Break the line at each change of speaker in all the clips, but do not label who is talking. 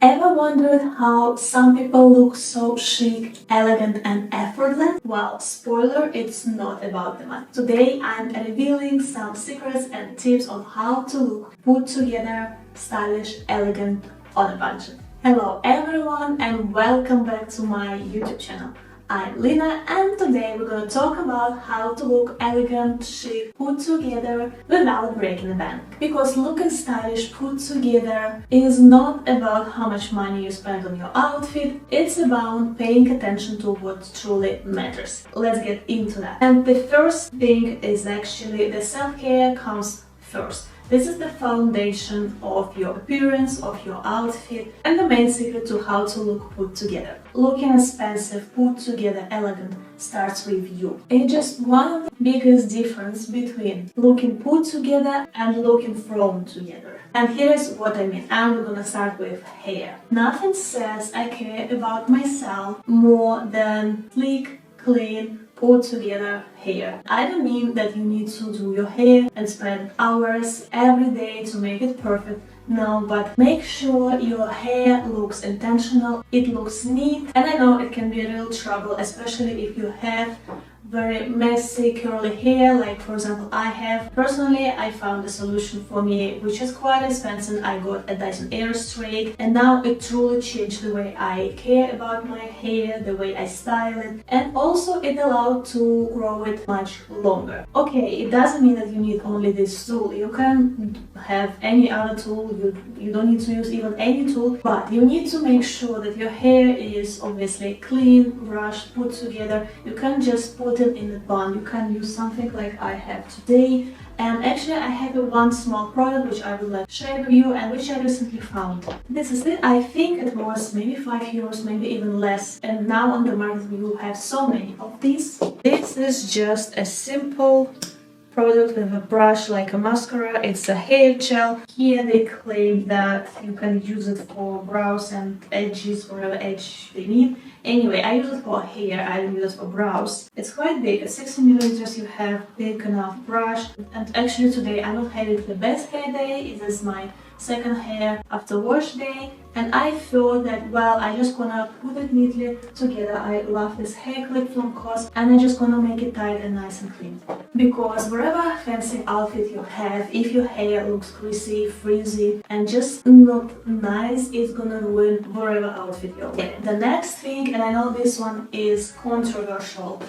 Ever wondered how some people look so chic, elegant and effortless? Well, spoiler, it's not about the money. Today I'm revealing some secrets and tips on how to look put together, stylish, elegant on a budget. Hello everyone and welcome back to my YouTube channel. I'm Lina and today we're gonna talk about how to look elegant, chic, put together without breaking the bank. Because looking stylish put together is not about how much money you spend on your outfit, it's about paying attention to what truly matters. Let's get into that. And the first thing is actually the self-care comes first. This is the foundation of your appearance, of your outfit, and the main secret to how to look put together. Looking expensive, put together, elegant starts with you. It's just one of the biggest difference between looking put together and looking thrown together. And here is what I mean. And we're gonna start with hair. Nothing says I care about myself more than sleek, clean, put together hair. I don't mean that you need to do your hair and spend hours every day to make it perfect. No, but make sure your hair looks intentional, it looks neat. And I know it can be a real trouble, especially if you have very messy curly hair, like for example I have. Personally, I found a solution for me which is quite expensive. I got a Dyson Airstreak and now it truly changed the way I care about my hair, the way I style it, and also it allowed to grow it much longer. Okay, it doesn't mean that you need only this tool. You can have any other tool, you don't need to use even any tool, but you need to make sure that your hair is obviously clean, brushed, put together. You can't just put it in a bun. You can use something like I have today. And actually I have one small product which I would like to share with you and which I recently found. This is it. I think it was maybe €5, maybe even less. And now on the market you have so many of these. This is just a simple product with a brush like a mascara. It's a hair gel. Here they claim that you can use it for brows and edges, whatever edge they need. Anyway, I use it for hair, I don't use it for brows. It's quite big, at 60 milliliters you have big enough brush. And actually today I'm not having the best hair day. It is my second hair after wash day. And I thought that, well, I just gonna put it neatly together. I love this hair clip from COS and I just gonna make it tight and nice and clean. Because whatever fancy outfit you have, if your hair looks greasy, frizzy and just not nice, it's gonna ruin whatever outfit you're wearing. The next thing, and I know this one is controversial,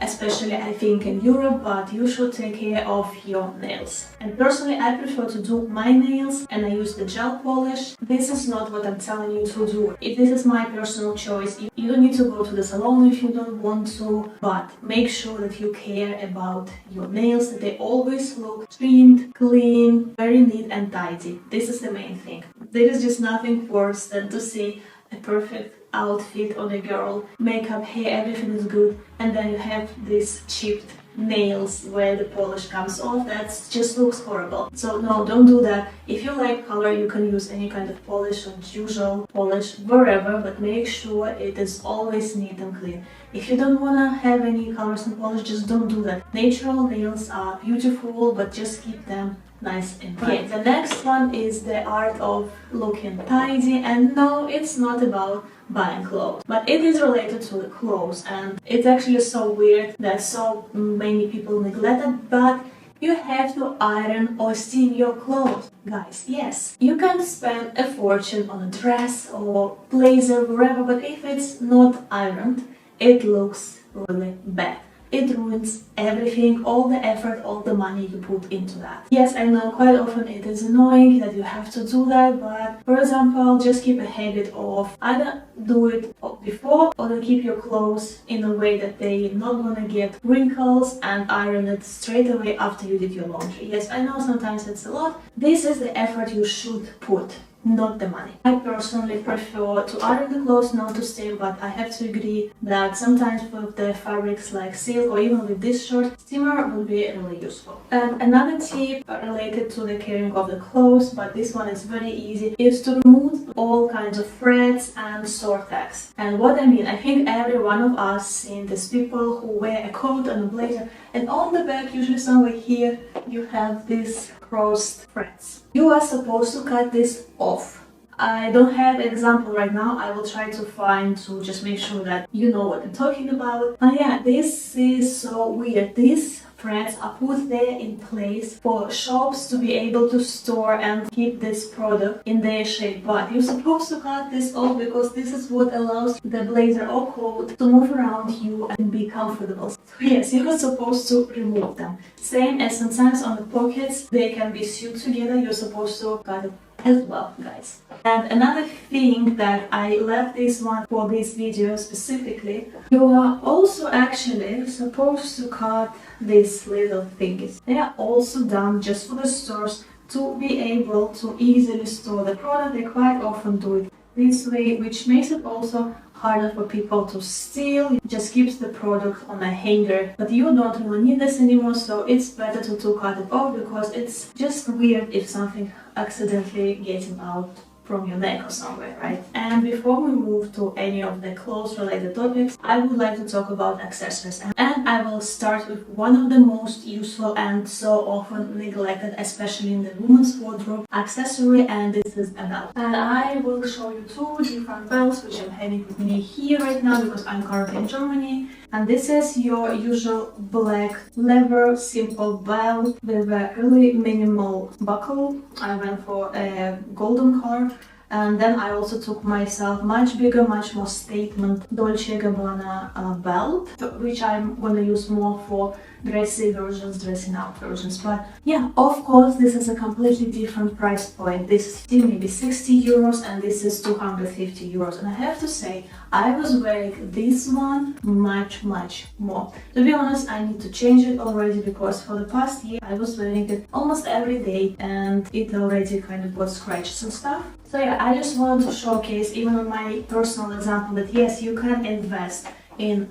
especially I think in Europe, but you should take care of your nails. And personally I prefer to do my nails and I use the gel polish. This is not what I'm telling you to do. This is my personal choice. You don't need to go to the salon if you don't want to, but make sure that you care about your nails, that they always look trimmed, clean, very neat and tidy. This is the main thing. There is just nothing worse than to see a perfect outfit on a girl, makeup, hair, everything is good, and then you have these chipped nails where the polish comes off. That just looks horrible. So no, don't do that. If you like color, you can use any kind of polish or usual polish wherever, but make sure it is always neat and clean. If you don't want to have any colors and polish, just don't do that. Natural nails are beautiful, but just keep them nice and clean. Okay, the next one is the art of looking tidy, and no, it's not about buying clothes, but it is related to the clothes, and it's actually so weird that so many people neglect it, but you have to iron or steam your clothes. Guys, yes, you can spend a fortune on a dress or blazer, whatever, but if it's not ironed, it looks really bad. It ruins everything, all the effort, all the money you put into that. Yes, I know quite often it is annoying that you have to do that, but for example, just keep a habit of either do it before or then keep your clothes in a way that they're not gonna get wrinkles and iron it straight away after you did your laundry. Yes, I know sometimes it's a lot. This is the effort you should put, not the money. I personally prefer to iron the clothes, not to steam, but I have to agree that sometimes with the fabrics like silk or even with this short, steamer will be really useful. And another tip related to the caring of the clothes, but this one is very easy, is to remove all kinds of threads and sword tags. And what I mean, I think every one of us seen these people who wear a coat and a blazer, and on the back, usually somewhere here, you have these crossed threads. You are supposed to cut this off. I don't have an example right now. I will try to find to just make sure that you know what I'm talking about. But yeah, this is so weird. These threads are put there in place for shops to be able to store and keep this product in their shape. But you're supposed to cut this off because this is what allows the blazer or coat to move around you and be comfortable. So yes, you're supposed to remove them. Same as sometimes on the pockets, they can be sewed together. You're supposed to cut it as well, guys. And another thing that I left this one for this video specifically, you are also actually supposed to cut these little things. They are also done just for the stores to be able to easily store the product. They quite often do it this way, which makes it also harder for people to steal. It just keeps the product on a hanger, but you don't really need this anymore, so it's better to cut it off because it's just weird if something accidentally getting out from your neck or somewhere, right? And before we move to any of the clothes related topics, I would like to talk about accessories. And I will start with one of the most useful and so often neglected, especially in the women's wardrobe, accessory, and this is a belt. And I will show you two different belts which I'm having with me here right now because I'm currently in Germany. And this is your usual black leather simple belt with a really minimal buckle. I went for a golden color. And then I also took myself much bigger, much more statement Dolce & Gabbana belt, which I'm gonna use more for dressy versions, dressing out versions. But yeah, of course, this is a completely different price point. This is still maybe 60 euros and this is 250 euros. And I have to say, I was wearing this one much more. To be honest, I need to change it already because for the past year I was wearing it almost every day and it already kind of got scratches and stuff. So yeah, I just wanted to showcase, even on my personal example, that yes, you can invest in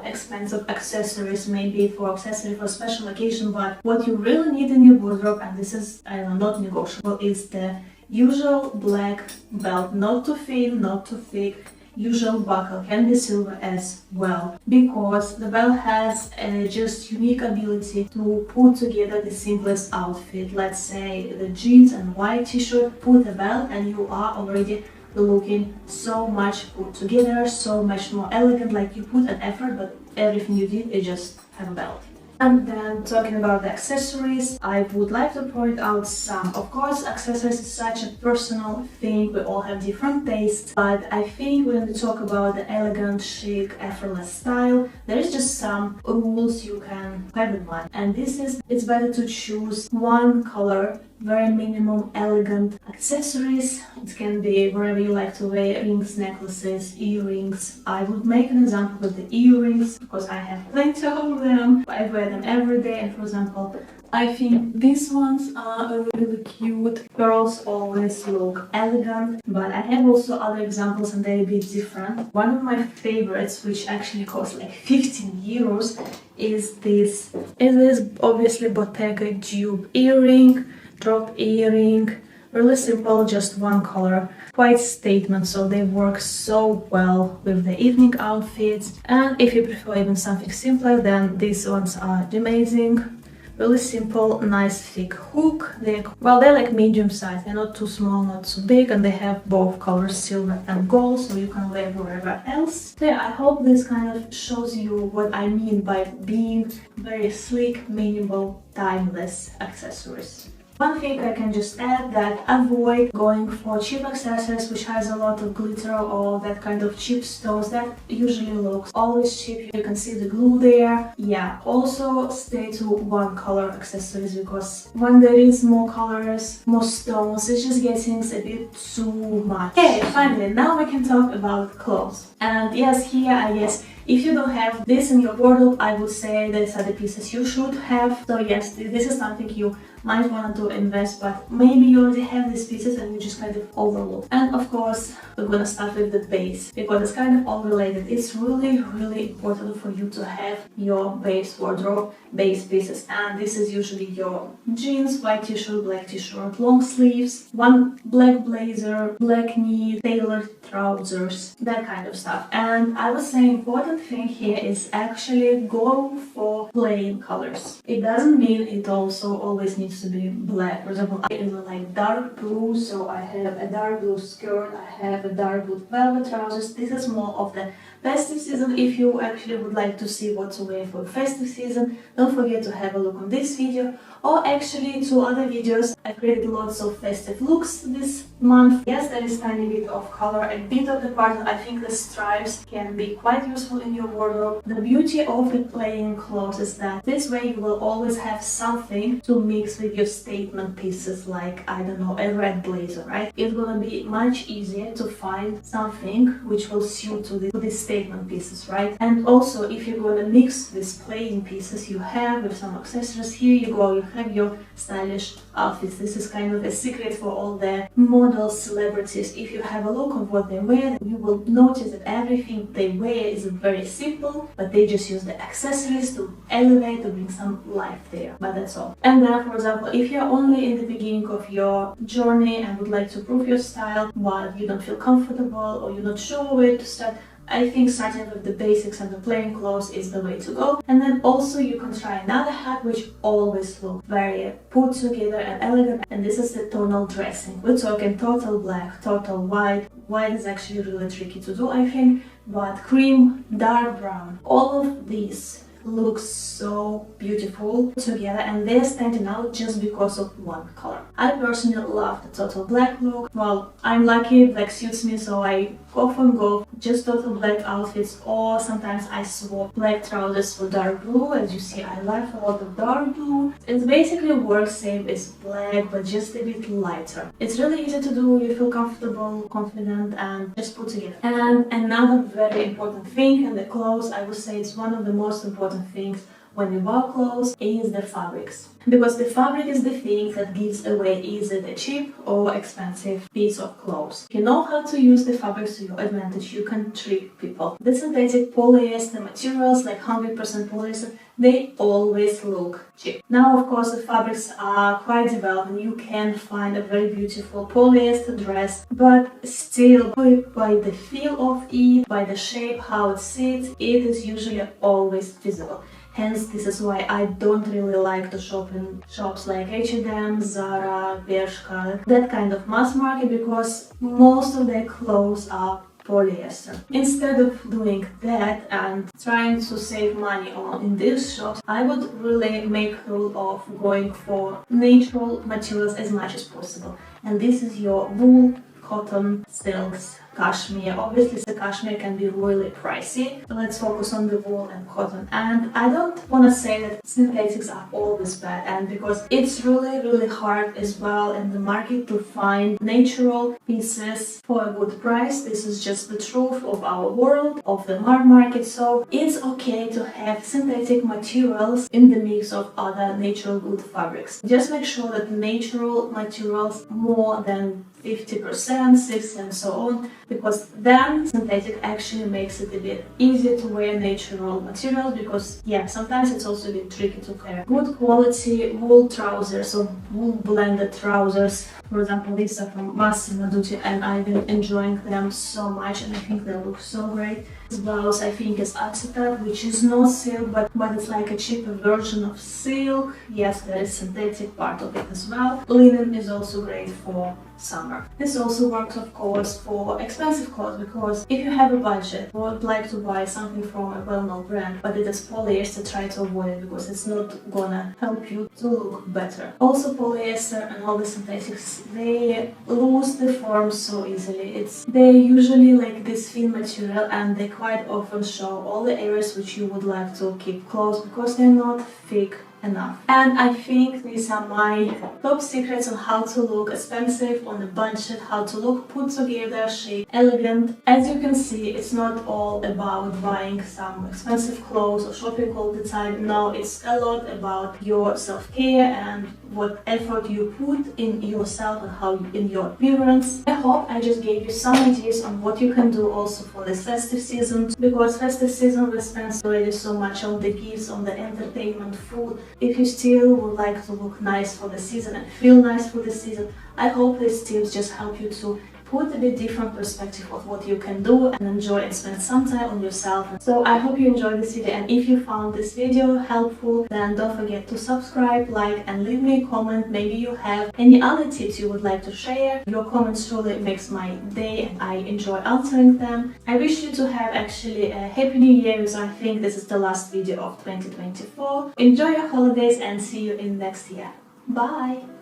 expensive accessories, maybe for accessory for special occasion, but what you really need in your wardrobe, and this is not negotiable, is the usual black belt, not too thin, not too thick. Usual buckle can be silver as well, because the belt has a just unique ability to put together the simplest outfit. Let's say the jeans and white t-shirt, put a belt and you are already looking so much put together, so much more elegant, like you put an effort, but everything you did is just have a belt. And then talking about the accessories, I would like to point out some. Of course, accessories is such a personal thing, we all have different tastes, but I think when we talk about the elegant, chic, effortless style, there is just some rules you can have in mind. And this is, it's better to choose one color, very minimum, elegant accessories. It can be wherever you like to wear, rings, necklaces, earrings. I would make an example with the earrings because I have plenty of them. I wear them every day, and for example, I think these ones are really cute. Girls always look elegant, but I have also other examples and they're a bit different. One of my favorites, which actually costs like 15 euros, is this. It is obviously Bottega dupe earring, drop earring, really simple, just one color, quite statement, so they work so well with the evening outfits. And if you prefer even something simpler, then these ones are amazing. Really simple, nice thick hook. They're like medium size, they're not too small, not too big, and they have both colors, silver and gold, so you can wear wherever else. So yeah, I hope this kind of shows you what I mean by being very sleek, minimal, timeless accessories. One thing I can just add, that avoid going for cheap accessories which has a lot of glitter or that kind of cheap stones. That usually looks always cheap. You can see the glue there. Yeah, also stay to one color accessories because when there is more colors, more stones, it's just getting a bit too much. Okay, finally, now we can talk about clothes. And yes, here I guess if you don't have this in your wardrobe, I would say these are the pieces you should have. So yes, this is something you might want to invest, but maybe you already have these pieces and you just kind of overlook. And of course, we're gonna start with the base because it's kind of all related. It's really important for you to have your base wardrobe, base pieces, and this is usually your jeans, white t-shirt, black t-shirt, long sleeves, one black blazer, black knee, tailored trousers, that kind of stuff. And I would say important thing here is actually go for plain colors. It doesn't mean it also always needs needs to be black. For example, I really like dark blue, so I have a dark blue skirt, I have a dark blue velvet trousers. This is more of the festive season. If you actually would like to see what to wear for festive season, don't forget to have a look on this video, or actually two other videos. I created lots of festive looks this month. Yes, there is tiny bit of color and bit of the pattern. I think the stripes can be quite useful in your wardrobe. The beauty of the plain clothes is that this way you will always have something to mix with your statement pieces, like, I don't know, a red blazer, right? It's gonna be much easier to find something which will suit to these statement pieces, right? And also, if you're gonna mix these plain pieces you have with some accessories, here you go, you have your stylish outfits. This is kind of a secret for all the models, celebrities. If you have a look of what they wear, you will notice that everything they wear is very simple, but they just use the accessories to elevate, to bring some life there. But that's all. And then, for example, if you're only in the beginning of your journey and would like to prove your style, but you don't feel comfortable or you're not sure where to start, I think starting with the basics and the plain clothes is the way to go. And then also you can try another hat which always looks very put together and elegant, and this is the tonal dressing. We're talking total black, total white. White is actually really tricky to do, I think, but cream, dark brown, all of these looks so beautiful together, and they're standing out just because of one color. I personally love the total black look. Well, I'm lucky, black suits me, so I often go just total black outfits, or sometimes I swap black trousers for dark blue. As you see, I like a lot of dark blue. It basically works same as black, but just a bit lighter. It's really easy to do, you feel comfortable, confident, and just put together. And another very important thing in the clothes, I would say it's one of the most important things when you buy clothes, is the fabrics. Because the fabric is the thing that gives away either the cheap or expensive piece of clothes. If you know how to use the fabrics to your advantage, you can trick people. The synthetic polyester materials, like 100% polyester, they always look cheap. Now, of course, the fabrics are quite developed and you can find a very beautiful polyester dress, but still, by the feel of it, by the shape, how it sits, it is usually always visible. Hence, this is why I don't really like to shop in shops like H&M, Zara, Bershka, that kind of mass market, because most of their clothes are polyester. Instead of doing that and trying to save money in these shops, I would really make a rule of going for natural materials as much as possible. And this is your wool, cotton, silks, cashmere. Obviously, the cashmere can be really pricey. Let's focus on the wool and cotton. And I don't want to say that synthetics are always bad, and because it's really hard as well in the market to find natural pieces for a good price. This is just the truth of our world, of the market. So it's okay to have synthetic materials in the mix of other natural good fabrics. Just make sure that natural materials more than 50%, 60% and so on, because then synthetic actually makes it a bit easier to wear natural materials, because sometimes it's also a bit tricky to wear good quality wool trousers or wool blended trousers. For example, these are from Massimo Dutti and I've been enjoying them so much and I think they look so great. This blouse I think is acetate, which is not silk, but it's like a cheaper version of silk. Yes, there is synthetic part of it as well. Linen is also great for summer. This also works, of course, for expensive clothes, because if you have a budget or would like to buy something from a well-known brand, but it is polyester, try to avoid it because it's not gonna help you to look better. Also, polyester and all the synthetics, they lose the form so easily. They're usually like this thin material and they quite often show all the areas which you would like to keep closed because they're not thick enough. And I think these are my top secrets on how to look expensive on a budget, how to look put together, chic, elegant. As you can see, it's not all about buying some expensive clothes or shopping all the time. No, it's a lot about your self-care and what effort you put in yourself and how in your appearance. I hope I just gave you some ideas on what you can do also for this festive season, because festive season we spend already so much on the gifts, on the entertainment, food. If you still would like to look nice for the season and feel nice for the season, I hope these tips just help you to put a bit different perspective of what you can do and enjoy and spend some time on yourself. So I hope you enjoyed this video, and if you found this video helpful, then don't forget to subscribe, like, and leave me a comment. Maybe you have any other tips you would like to share. Your comments surely makes my day and I enjoy answering them. I wish you to have actually a happy new year, because I think this is the last video of 2024. Enjoy your holidays and see you in next year. Bye!